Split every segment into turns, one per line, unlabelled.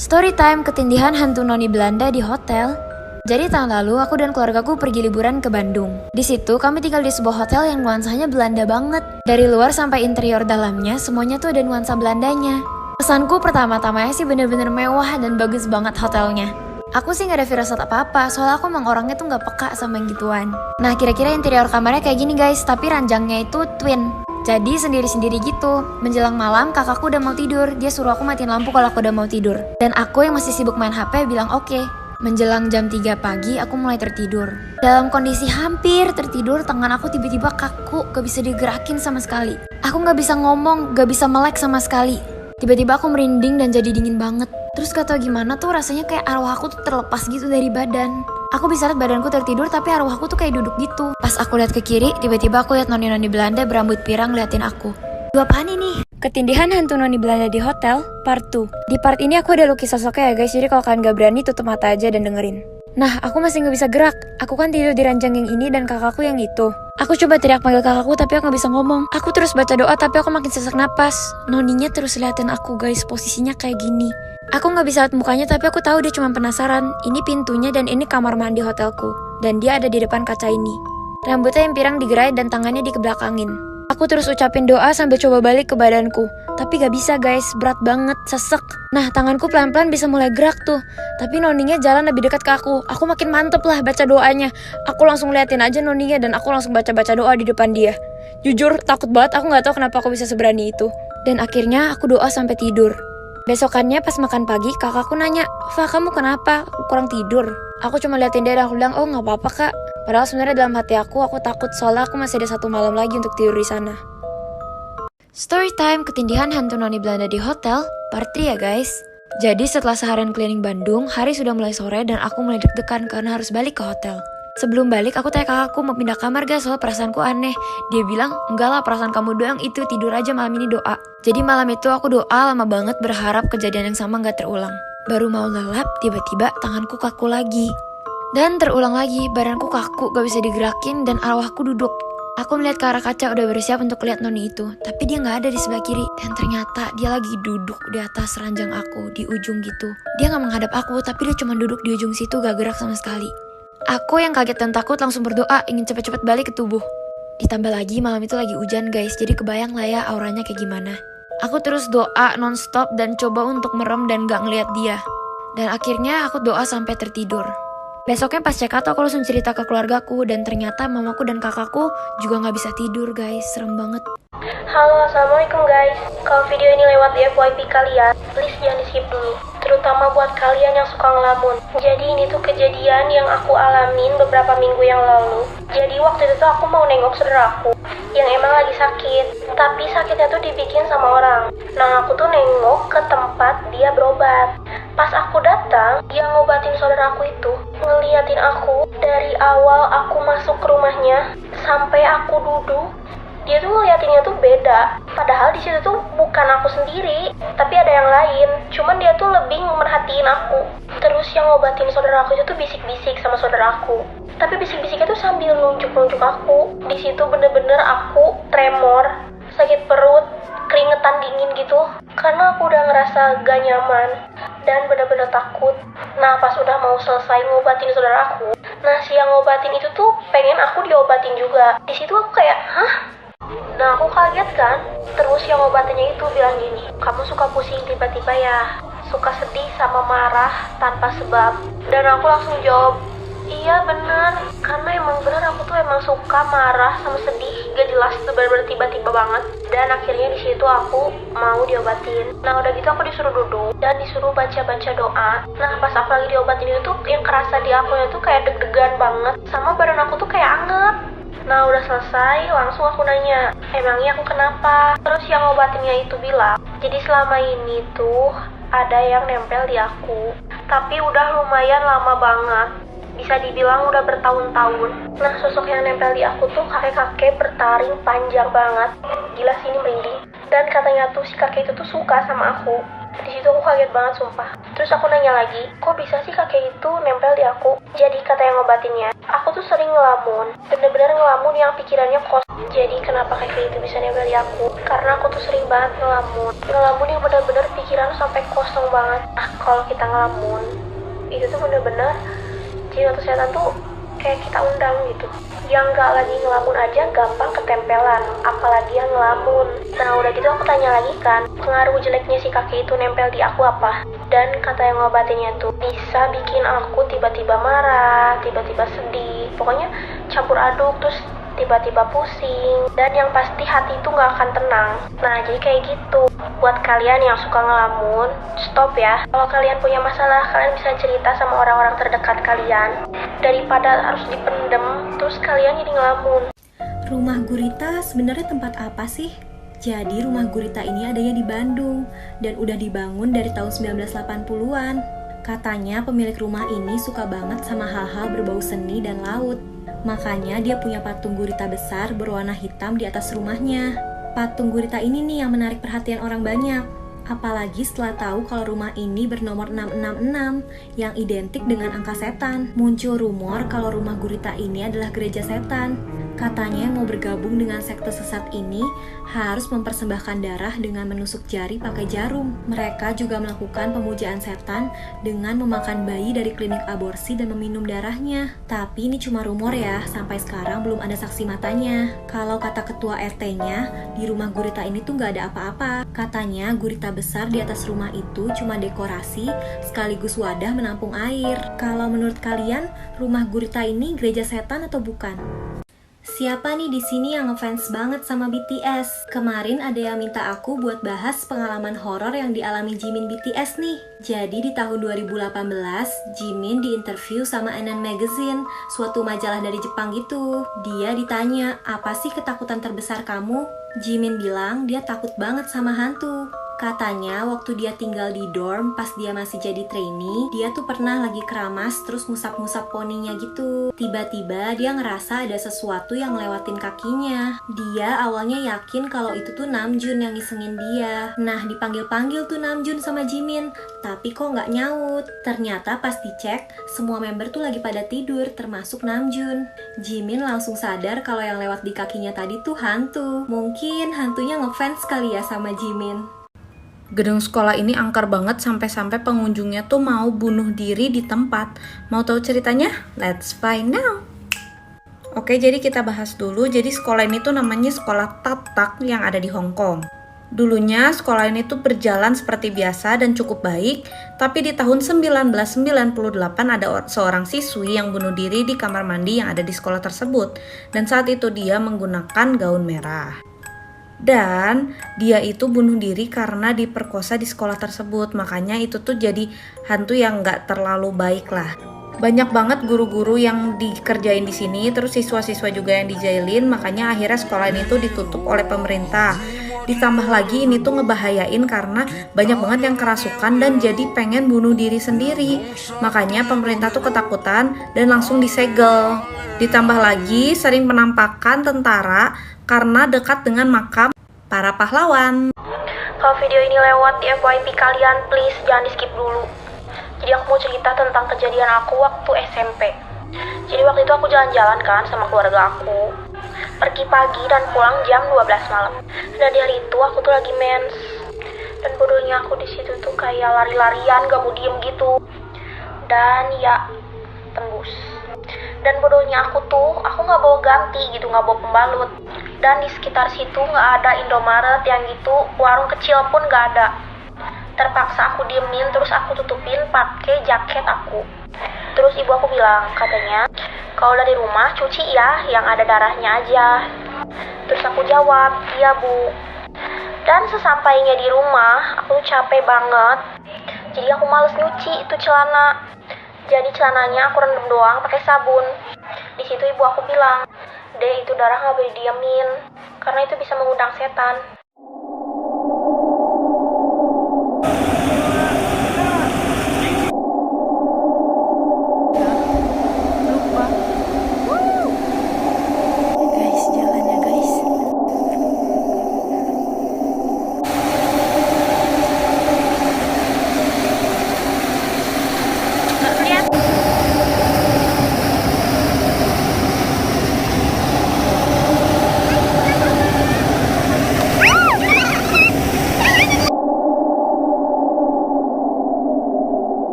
Storytime ketindihan hantu noni Belanda di hotel. Jadi tahun lalu aku dan keluargaku pergi liburan ke Bandung. Di situ kami tinggal di sebuah hotel yang nuansanya Belanda banget. Dari luar sampai interior dalamnya semuanya tuh ada nuansa Belandanya. Pesanku pertama-tamanya sih bener-bener mewah dan bagus banget hotelnya. Aku sih gak ada firasat apa-apa, soalnya aku emang orangnya tuh gak peka sama yang gituan. Nah kira-kira interior kamarnya kayak gini guys, tapi ranjangnya itu twin. Jadi sendiri-sendiri gitu. Menjelang malam kakakku udah mau tidur, dia suruh aku matiin lampu kalau aku udah mau tidur. Dan aku yang masih sibuk main HP bilang oke. Menjelang jam 3 pagi aku mulai tertidur. Dalam kondisi hampir tertidur, tangan aku tiba-tiba kaku, gak bisa digerakin sama sekali. Aku gak bisa ngomong, gak bisa melek sama sekali. Tiba-tiba aku merinding dan jadi dingin banget. Terus gak tau gimana tuh rasanya kayak arwah aku tuh terlepas gitu dari badan. Aku bisa lihat badanku tertidur tapi arwahku tuh kayak duduk gitu. Pas aku lihat ke kiri, tiba-tiba aku lihat noni-noni Belanda berambut pirang ngeliatin aku. Dua apaan ini? Ketindihan hantu noni Belanda di hotel, part 2. Di part ini aku ada lukis sosoknya ya guys, jadi kalau kalian gak berani tutup mata aja dan dengerin. Nah, aku masih gak bisa gerak. Aku kan tidur di ranjang yang ini dan kakakku yang itu. Aku coba teriak panggil kakakku tapi aku gak bisa ngomong. Aku terus baca doa tapi aku makin sesak napas. Noninya terus liatin aku guys, posisinya kayak gini. Aku gak bisa lihat mukanya tapi aku tahu dia cuma penasaran. Ini pintunya dan ini kamar mandi hotelku. Dan dia ada di depan kaca ini. Rambutnya yang pirang digerai dan tangannya dikebelakangin. Aku terus ucapin doa sambil coba balik ke badanku. Tapi gak bisa guys, berat banget, sesek. Nah tanganku pelan-pelan bisa mulai gerak tuh. Tapi noninya jalan lebih dekat ke aku. Aku makin mantep lah baca doanya. Aku langsung liatin aja noninya dan aku langsung baca-baca doa di depan dia. Jujur takut banget, aku gak tahu kenapa aku bisa seberani itu. Dan akhirnya aku doa sampai tidur. Besokannya pas makan pagi, kakakku nanya, "Fa, kamu kenapa? Kurang tidur?" Aku cuma liatin dia dan aku bilang, "Oh gak apa-apa kak." Padahal sebenarnya dalam hati aku takut soalnya aku masih ada 1 malam lagi untuk tidur di sana. Storytime ketindihan hantu noni Belanda di hotel, part 3 ya guys. Jadi setelah seharian keliling Bandung, hari sudah mulai sore dan aku mulai deg-degan karena harus balik ke hotel. Sebelum balik aku tanya kakakku mau pindah kamar gak soal perasaanku aneh. Dia bilang, "Enggak lah, perasaan kamu doang itu, tidur aja malam ini doa." Jadi malam itu aku doa lama banget berharap kejadian yang sama gak terulang. Baru mau lelap, tiba-tiba tanganku kaku lagi. Dan terulang lagi, badanku kaku gak bisa digerakin dan arwahku duduk. Aku melihat ke arah kaca udah bersiap untuk lihat noni itu, tapi dia gak ada di sebelah kiri. Dan ternyata dia lagi duduk di atas ranjang aku, di ujung gitu. Dia gak menghadap aku, tapi dia cuma duduk di ujung situ gak gerak sama sekali. Aku yang kaget dan takut langsung berdoa ingin cepet-cepet balik ke tubuh. Ditambah lagi malam itu lagi hujan guys, jadi kebayang lah ya auranya kayak gimana. Aku terus doa non-stop dan coba untuk merem dan gak ngeliat dia. Dan akhirnya aku doa sampai tertidur. Besoknya pas check out aku langsung cerita ke keluargaku dan ternyata mamaku dan kakakku juga gak bisa tidur guys, serem banget.
Halo, assalamualaikum guys. Kalau video ini lewat di FYP kalian, please jangan di skip dulu. Terutama buat kalian yang suka ngelamun. Jadi ini tuh kejadian yang aku alamin beberapa minggu yang lalu. Jadi waktu itu tuh aku mau nengok saudara aku yang emang lagi sakit. Tapi sakitnya tuh dibikin sama orang. Nah aku tuh nengok ke tempat dia berobat. Pas aku datang, dia ngobatin saudara aku itu, ngeliatin aku dari awal aku masuk ke rumahnya sampai aku duduk. Dia tuh ngeliatinnya tuh beda. Padahal di situ tuh bukan aku sendiri, tapi ada yang lain. Cuman dia tuh lebih merhatiin aku. Terus yang ngobatin saudara aku itu tuh bisik-bisik sama saudara aku. Tapi bisik-bisiknya tuh sambil nunjuk-nunjuk aku. Di situ bener-bener aku tremor, sakit perut, keringetan dingin gitu. Karena aku udah ngerasa gak nyaman dan bener-bener takut. Nah pas udah mau selesai ngobatin saudara aku, nah si yang ngobatin itu tuh pengen aku diobatin juga. Di situ aku kayak, hah? Nah aku kaget kan. Terus yang ngobatinnya itu bilang gini, "Kamu suka pusing tiba-tiba ya? Suka sedih sama marah tanpa sebab?" Dan aku langsung jawab, "Iya bener, karena emang bener aku tuh emang suka marah sama sedih, gak jelas tuh bener-bener tiba-tiba banget." Dan akhirnya di situ aku mau diobatin. Nah udah gitu aku disuruh duduk dan disuruh baca-baca doa. Nah pas aku lagi diobatin itu tuh yang kerasa di akunya tuh kayak deg-degan banget, sama badan aku tuh kayak anget. Nah udah selesai, langsung aku nanya, "Emangnya aku kenapa?" Terus yang ngobatinnya itu bilang, "Jadi selama ini tuh ada yang nempel di aku, tapi udah lumayan lama banget. Bisa dibilang udah bertahun-tahun." Nah sosok yang nempel di aku tuh kakek-kakek bertaring panjang banget. Gila sih ini merinding. Dan katanya tuh si kakek itu tuh suka sama aku. Di situ aku kaget banget sumpah. Terus aku nanya lagi, kok bisa sih kakek itu nempel di aku? Jadi kata yang ngobatinnya, aku tuh sering ngelamun, bener-bener ngelamun yang pikirannya kosong. Jadi kenapa kakek itu bisa nempel di aku? Karena aku tuh sering banget ngelamun yang bener-bener pikiran sampai kosong banget. Kalau kita ngelamun, itu tuh bener-bener jin atau setan tuh kayak kita undang gitu. Yang gak lagi ngelamun aja gampang ketempelan, apalagi yang ngelamun. Nah udah gitu aku tanya lagi kan, pengaruh jeleknya si kakek itu nempel di aku apa? Dan kata yang ngobatinnya tuh bisa bikin aku tiba-tiba marah, tiba-tiba sedih, pokoknya campur aduk, terus tiba-tiba pusing, dan yang pasti hati itu gak akan tenang. Nah jadi kayak gitu. Buat kalian yang suka ngelamun, stop ya. Kalau kalian punya masalah, kalian bisa cerita sama orang-orang terdekat kalian daripada harus dipendem terus kalian jadi ngelamun.
Rumah Gurita sebenarnya tempat apa sih? Jadi rumah Gurita ini adanya di Bandung dan udah dibangun dari tahun 1980-an. Katanya pemilik rumah ini suka banget sama hal-hal berbau seni dan laut. Makanya dia punya patung gurita besar berwarna hitam di atas rumahnya. Patung gurita ini nih yang menarik perhatian orang banyak. Apalagi setelah tahu kalau rumah ini bernomor 666 yang identik dengan angka setan. Muncul rumor kalau rumah gurita ini adalah gereja setan. Katanya yang mau bergabung dengan sekte sesat ini harus mempersembahkan darah dengan menusuk jari pakai jarum. Mereka juga melakukan pemujaan setan dengan memakan bayi dari klinik aborsi dan meminum darahnya. Tapi ini cuma rumor ya, sampai sekarang belum ada saksi matanya. Kalau kata ketua RT-nya, di rumah gurita ini tuh gak ada apa-apa. Katanya gurita besar di atas rumah itu cuma dekorasi sekaligus wadah menampung air. Kalau menurut kalian, rumah gurita ini gereja setan atau bukan? Siapa nih di sini yang ngefans banget sama BTS? Kemarin ada yang minta aku buat bahas pengalaman horor yang dialami Jimin BTS nih. Jadi di tahun 2018, Jimin diinterview sama NN Magazine, suatu majalah dari Jepang gitu. Dia ditanya, apa sih ketakutan terbesar kamu? Jimin bilang dia takut banget sama hantu. Katanya waktu dia tinggal di dorm pas dia masih jadi trainee, dia tuh pernah lagi keramas terus ngusap-ngusap poninya gitu. Tiba-tiba dia ngerasa ada sesuatu yang ngelewatin kakinya. Dia awalnya yakin kalau itu tuh Namjoon yang ngisengin dia. Nah dipanggil-panggil tuh Namjoon sama Jimin, tapi kok nggak nyaut. Ternyata pas dicek, semua member tuh lagi pada tidur termasuk Namjoon. Jimin langsung sadar kalau yang lewat di kakinya tadi tuh hantu. Mungkin hantunya ngefans kali ya sama Jimin.
Gedung sekolah ini angker banget sampai-sampai pengunjungnya tuh mau bunuh diri di tempat. Mau tahu ceritanya? Let's find now. Oke, jadi kita bahas dulu. Jadi sekolah ini tuh namanya Sekolah Tatak yang ada di Hong Kong. Dulunya sekolah ini tuh berjalan seperti biasa dan cukup baik, tapi di tahun 1998 ada seorang siswi yang bunuh diri di kamar mandi yang ada di sekolah tersebut. Dan saat itu dia menggunakan gaun merah. Dan dia itu bunuh diri karena diperkosa di sekolah tersebut. Makanya itu tuh jadi hantu yang gak terlalu baik lah. Banyak banget guru-guru yang dikerjain di sini, terus siswa-siswa juga yang dijailin. Makanya akhirnya sekolah ini tuh ditutup oleh pemerintah. Ditambah lagi ini tuh ngebahayain karena banyak banget yang kerasukan dan jadi pengen bunuh diri sendiri. Makanya pemerintah tuh ketakutan dan langsung disegel. Ditambah lagi sering penampakan tentara karena dekat dengan makam para pahlawan.
Kalau video ini lewat di FYP kalian, please jangan di skip dulu. Jadi aku mau cerita tentang kejadian aku waktu SMP. Jadi waktu itu aku jalan-jalan kan sama keluarga aku. Pergi pagi dan pulang jam 12 malam. Dan di hari itu aku tuh lagi mens. Dan bodohnya aku di situ tuh kayak lari-larian, gak mau diem gitu. Dan ya, tembus. Dan bodohnya aku nggak bawa ganti gitu, nggak bawa pembalut. Dan di sekitar situ nggak ada Indomaret yang gitu, warung kecil pun nggak ada. Terpaksa aku diemin, terus aku tutupin pakai jaket aku. Terus ibu aku bilang, katanya, kalau dari rumah cuci ya, yang ada darahnya aja. Terus aku jawab, iya bu. Dan sesampainya di rumah, aku capek banget. Jadi aku males nyuci itu celana. Jadi celananya aku rendam doang pakai sabun. Di situ ibu aku bilang, "Dek, itu darah nggak boleh diamin, karena itu bisa mengundang setan."
Guys, jalan ya guys.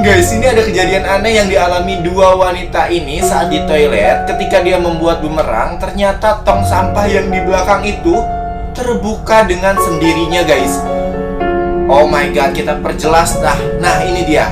Guys, ini ada kejadian aneh yang dialami dua wanita ini saat di toilet. Ketika dia membuat bumerang, ternyata tong sampah yang di belakang itu terbuka dengan sendirinya, guys. Oh my god, kita perjelas dah. Nah, ini dia.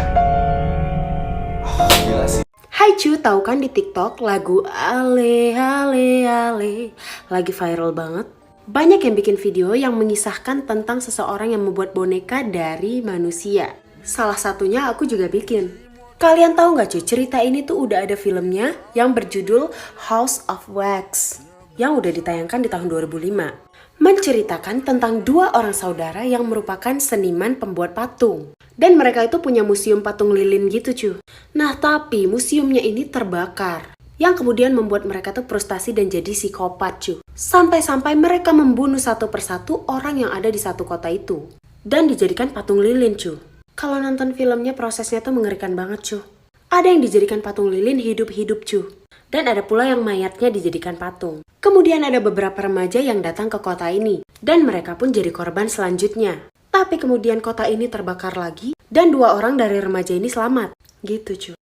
Oh, gila sih.
Hai cu, tahu kan di TikTok lagu Ale Ale Ale lagi viral banget? Banyak yang bikin video yang mengisahkan tentang seseorang yang membuat boneka dari manusia. Salah satunya aku juga bikin. Kalian tahu nggak cuy, cerita ini tuh udah ada filmnya yang berjudul House of Wax yang udah ditayangkan di tahun 2005. Menceritakan tentang dua orang saudara yang merupakan seniman pembuat patung. Dan mereka itu punya museum patung lilin gitu cuy. Nah tapi museumnya ini terbakar. Yang kemudian membuat mereka tuh frustasi dan jadi psikopat cuy. Sampai-sampai mereka membunuh satu persatu orang yang ada di satu kota itu. Dan dijadikan patung lilin cuy. Kalau nonton filmnya prosesnya tuh mengerikan banget cuy. Ada yang dijadikan patung lilin hidup-hidup cuy. Dan ada pula yang mayatnya dijadikan patung. Kemudian ada beberapa remaja yang datang ke kota ini. Dan mereka pun jadi korban selanjutnya. Tapi kemudian kota ini terbakar lagi. Dan dua orang dari remaja ini selamat. Gitu cuy.